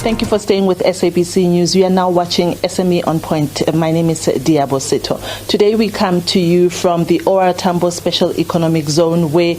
Thank you for staying with SABC News. We are now watching SME on Point. My name is Diabo Seto. Today we come to you from the OR Tambo Special Economic Zone, where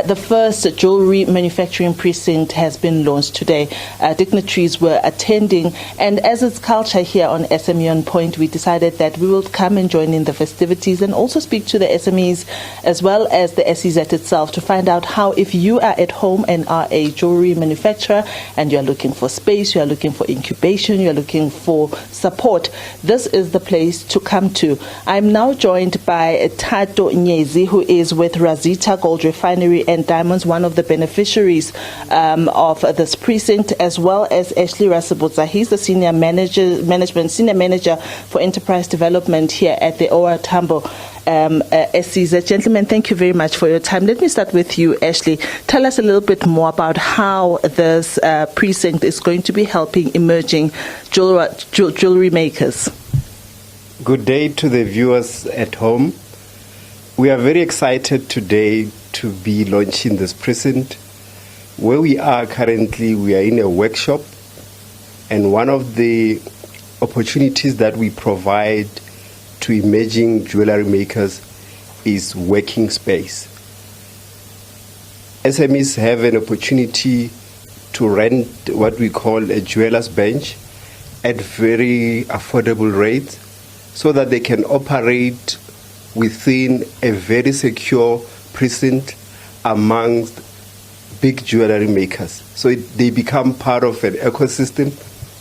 the first jewellery manufacturing precinct has been launched today. Dignitaries were attending, and as it's culture here on SME on Point, we decided that we will come and join in the festivities and also speak to the SMEs as well as the SEZ itself to find out how, if you are at home and are a jewellery manufacturer and you're looking for space, you're looking for incubation, you're looking for support, this is the place to come to. I'm now joined by Tato Nyezi, who is with Rita Gold Refinery and Diamonds, one of the beneficiaries of this precinct, as well as Ashley Rasabutsa. He's the senior manager for enterprise development here at the OR Tambo SEZ. Gentlemen, thank you very much for your time. Let me start with you, Ashley. Tell us a little bit more about how this precinct is going to be helping emerging jewelry makers. Good day to the viewers at home. We are very excited today to be launching this precinct. Where we are currently, we are in a workshop, and one of the opportunities that we provide to emerging jewelry makers is working space. SMEs have an opportunity to rent what we call a jeweler's bench at very affordable rates so that they can operate within a very secure precinct amongst big jewelry makers. So they become part of an ecosystem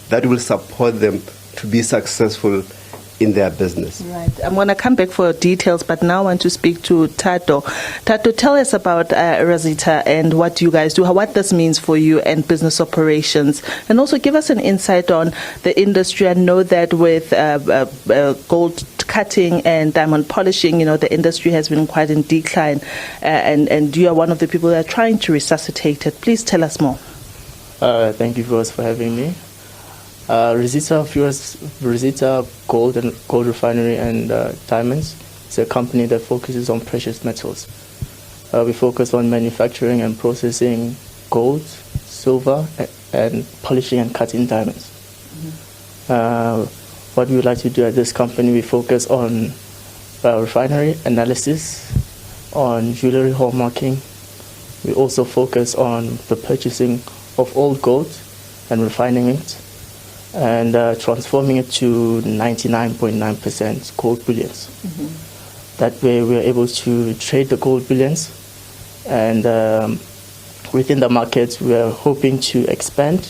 that will support them to be successful in their business. Right. I'm going to come back for details, but now I want to speak to Tato. Tato, tell us about Rita and what you guys do, what this means for you and business operations, and also give us an insight on the industry. I know that with gold cutting and diamond polishing, the industry has been quite in decline, and you are one of the people that are trying to resuscitate it. Please tell us more. Thank you, viewers, for having me. Rita Gold Refinery and Diamonds is a company that focuses on precious metals. We focus on manufacturing and processing gold, silver, and polishing and cutting diamonds. What we would like to do at this company, we focus on refinery analysis, on jewelry hallmarking. We also focus on the purchasing of old gold and refining it, and transforming it to 99.9% gold bullions. That way we are able to trade the gold bullions, and within the market we are hoping to expand.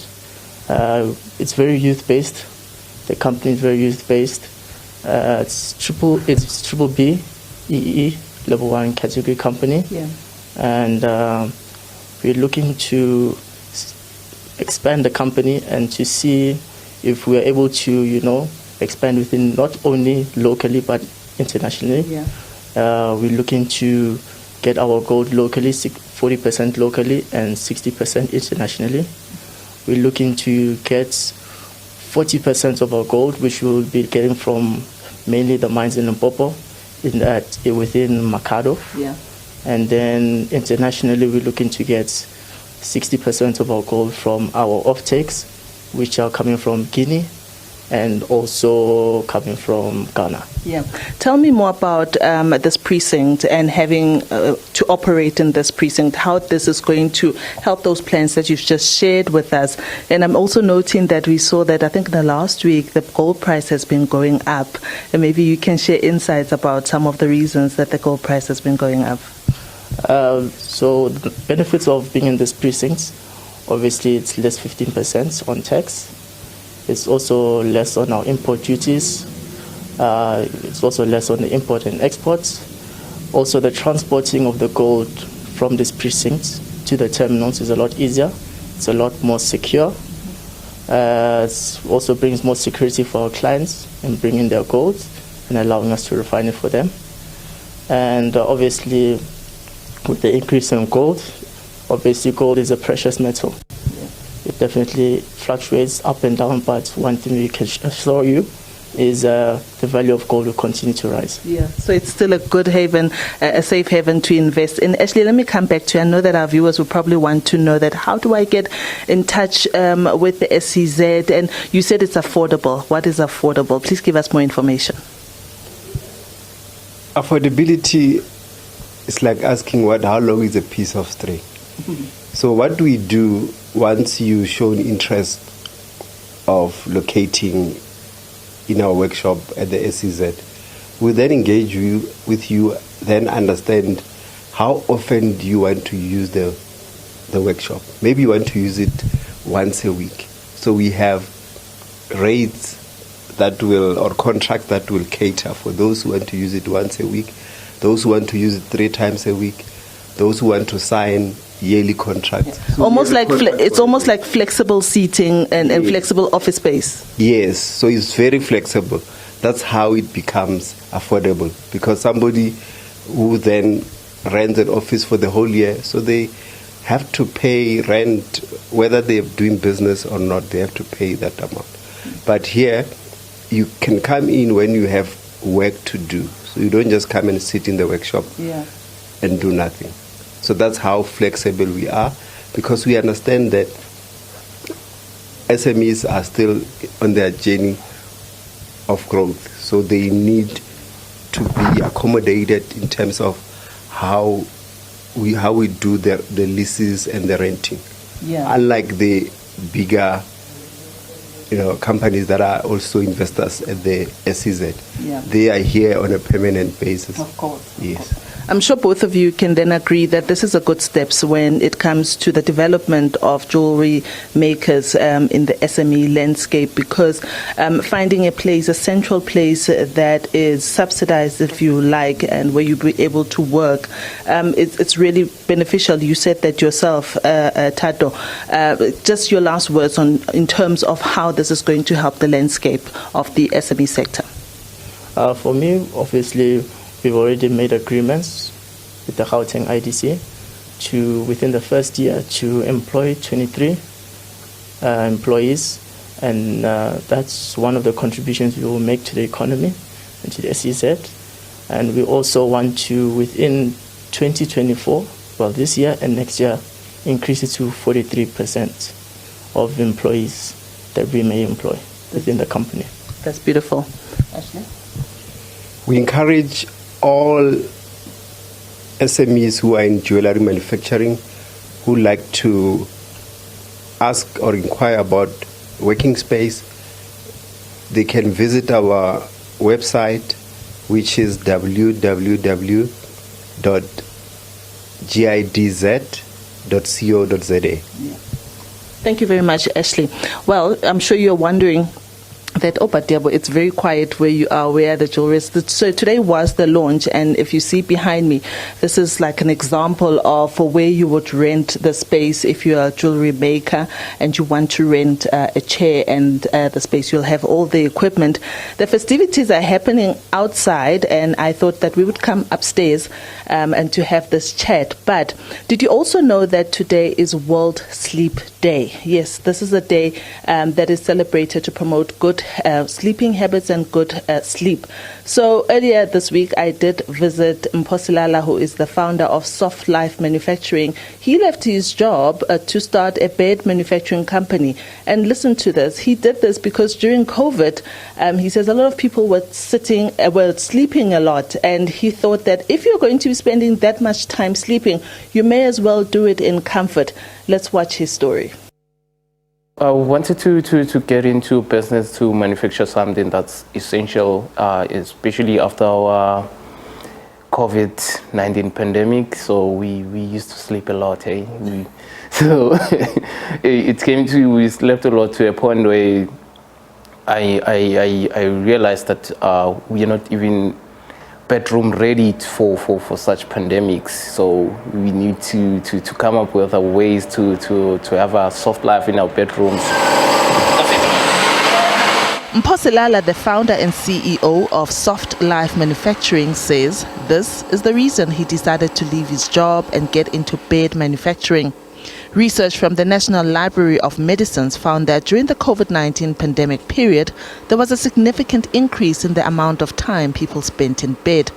It's very youth-based. The company is very youth-based. It's triple B, EE, level 1 category company. Yeah. And we're looking to expand the company and to see if we are able to, expand within not only locally but internationally. Yeah. We're looking to get our gold locally, 40% locally and 60% internationally. We're looking to get 40% of our gold, which we'll be getting from mainly the mines in Limpopo, within Makado. Yeah. And then internationally, we're looking to get 60% of our gold from our offtakes, which are coming from Guinea and also coming from Ghana. Yeah. Tell me more about this precinct and having to operate in this precinct, how this is going to help those plans that you've just shared with us. And I'm also noting that we saw that I think in the last week the gold price has been going up, and maybe you can share insights about some of the reasons that the gold price has been going up. So the benefits of being in this precinct, obviously it's less 15% on tax. It's also less on our import duties. It's also less on the import and exports. Also, the transporting of the gold from this precinct to the terminals is a lot easier. It's a lot more secure. It also brings more security for our clients in bringing their gold and allowing us to refine it for them. And obviously, with the increase in gold, obviously gold is a precious metal. It definitely fluctuates up and down, but one thing we can assure you is the value of gold will continue to rise. Yeah, so it's still a good haven, a safe haven to invest in. Ashley, let me come back to you. I know that our viewers will probably want to know that how do I get in touch with the SEZ? And you said it's affordable. What is affordable? Please give us more information. Affordability is like asking how long is a piece of string. So what we do once you show an interest of locating in our workshop at the SEZ, we then engage with you, then understand how often do you want to use the workshop. Maybe you want to use it once a week. So we have rates or contracts that will cater for those who want to use it once a week, those who want to use it 3 times a week, those who want to sign yearly contracts. So almost like it's almost like flexible seating and flexible office space. Yes, so it's very flexible. That's how it becomes affordable, because somebody who then rents an office for the whole year, so they have to pay rent whether they're doing business or not. They have to pay that amount. But here, you can come in when you have work to do. So you don't just come and sit in the workshop and do nothing. So that's how flexible we are, because we understand that SMEs are still on their journey of growth. So they need to be accommodated in terms of how we do the leases and the renting. Yeah. Unlike the bigger companies that are also investors at the SEZ. Yeah. They are here on a permanent basis. Of course. Yes. I'm sure both of you can then agree that this is a good steps when it comes to the development of jewelry makers in the SME landscape, because finding a central place that is subsidized, if you like, and where you'll be able to work, it's really beneficial. You said that yourself, Tato. Just your last words in terms of how this is going to help the landscape of the SME sector. For me, obviously, we've already made agreements with the Gauteng IDC to, within the first year, to employ 23 employees, and that's one of the contributions we will make to the economy and to the SEZ. And we also want to, within 2024, well, this year and next year, increase it to 43% of employees that we may employ within the company. That's beautiful. Ashley? We encourage all SMEs who are in jewellery manufacturing who like to ask or inquire about working space. They can visit our website, which is www.gidz.co.za. Thank you very much, Ashley. Well, I'm sure you're wondering that, but Diabo, it's very quiet where you are, where the jewelry is. So today was the launch, and if you see behind me, this is like an example of where you would rent the space if you're a jewelry maker and you want to rent a chair and the space. You'll have all the equipment. The festivities are happening outside, and I thought that we would come upstairs and to have this chat. But did you also know that today is World Sleep Day? Yes, this is a day that is celebrated to promote good sleeping habits and good sleep. So earlier this week, I did visit Mposilala, who is the founder of Softlife Manufacturing. He left his job to start a bed manufacturing company. And listen to this. He did this because during COVID, he says a lot of people were sleeping a lot. And he thought that if you're going to be spending that much time sleeping, you may as well do it in comfort. Let's watch his story. I wanted to get into business to manufacture something that's essential, especially after our COVID-19 pandemic. So we used to sleep a lot. So it came to, we slept a lot to a point where I realized that we are not even bedroom ready for such pandemics. So we need to come up with ways to have a soft life in our bedrooms. Mposilala, the founder and CEO of Softlife Manufacturing, says this is the reason he decided to leave his job and get into bed manufacturing. Research from the National Library of Medicines found that during the COVID-19 pandemic period, there was a significant increase in the amount of time people spent in bed.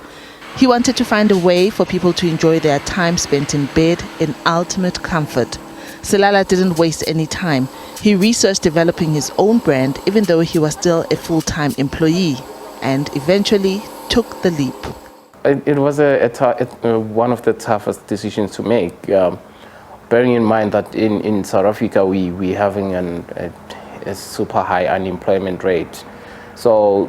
He wanted to find a way for people to enjoy their time spent in bed in ultimate comfort. Silala didn't waste any time. He researched developing his own brand even though he was still a full-time employee, and eventually took the leap. It was one of the toughest decisions to make. Bearing in mind that in South Africa we having a super high unemployment rate. So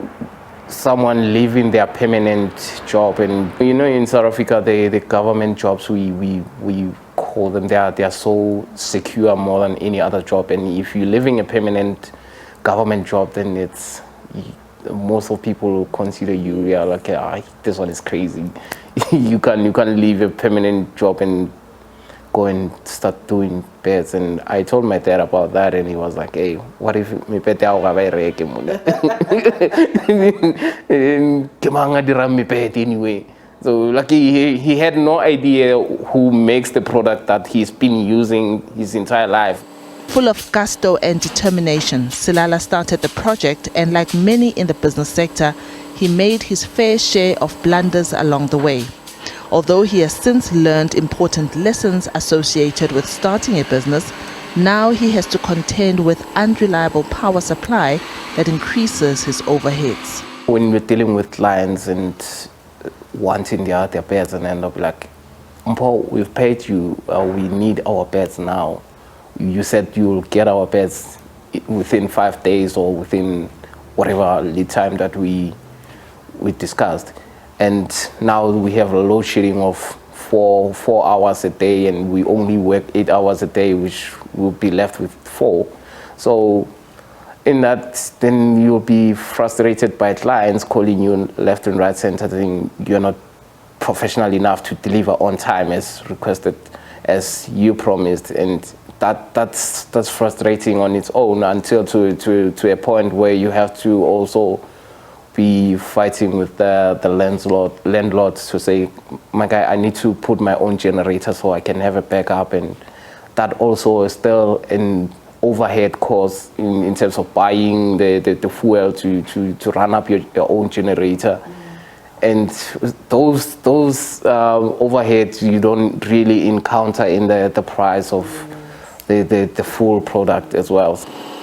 someone leaving their permanent job, and in South Africa the government jobs we call them, they are so secure more than any other job, and if you're living a permanent government job, then most of people consider you are like, this one is crazy. you can leave a permanent job and go and start doing beds. And I told my dad about that, and he was like, hey, what if me pete anyway? So like he had no idea who makes the product that he's been using his entire life. Full of gusto and determination, Silala started the project, and like many in the business sector, he made his fair share of blunders along the way. Although he has since learned important lessons associated with starting a business, now he has to contend with unreliable power supply that increases his overheads. When we're dealing with clients and wanting their beds and end up like, Mpo, we've paid you, we need our beds now. You said you'll get our beds within 5 days or within whatever lead time that we discussed. And now we have a load shedding of 4 hours a day, and we only work 8 hours a day, which will be left with 4. So in that, then you'll be frustrated by clients calling you left and right center, saying you're not professional enough to deliver on time as requested, as you promised. And that's frustrating on its own, until to a point where you have to also be fighting with the landlords to say, my guy, I need to put my own generator so I can have a backup. And that also is still an overhead cost in terms of buying the fuel to run up your own generator. And those overheads you don't really encounter in the price of the full product as well.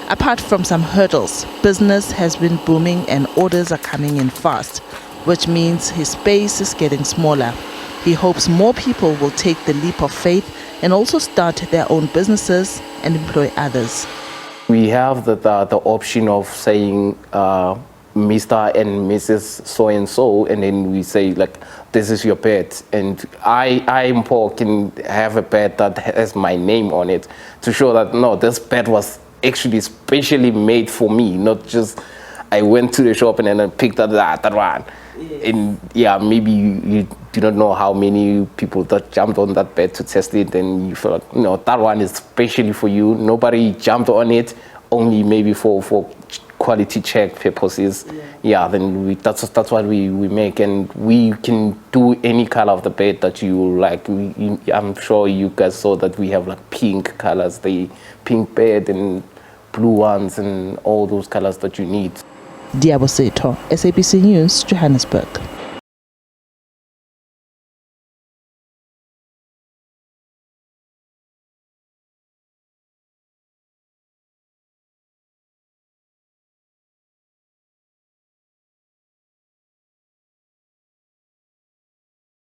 Apart from some hurdles, business has been booming and orders are coming in fast, which means his space is getting smaller. He hopes more people will take the leap of faith and also start their own businesses and employ others. We have the option of saying Mr. and Mrs. so-and-so, and then we say like, this is your bed, and I can have a bed that has my name on it to show that no, this bed was actually specially made for me, not just I went to the shop and then I picked up that one. Yes. And yeah, maybe you do not know how many people that jumped on that bed to test it, and you feel like, no, that one is specially for you. Nobody jumped on it, only maybe for quality check purposes. Yeah, then that's what we make, and we can do any color of the bed that you like. I'm sure you guys saw that we have like pink colors, the pink bed and blue ones and all those colors that you need. Diabo Seto, SABC News, Johannesburg.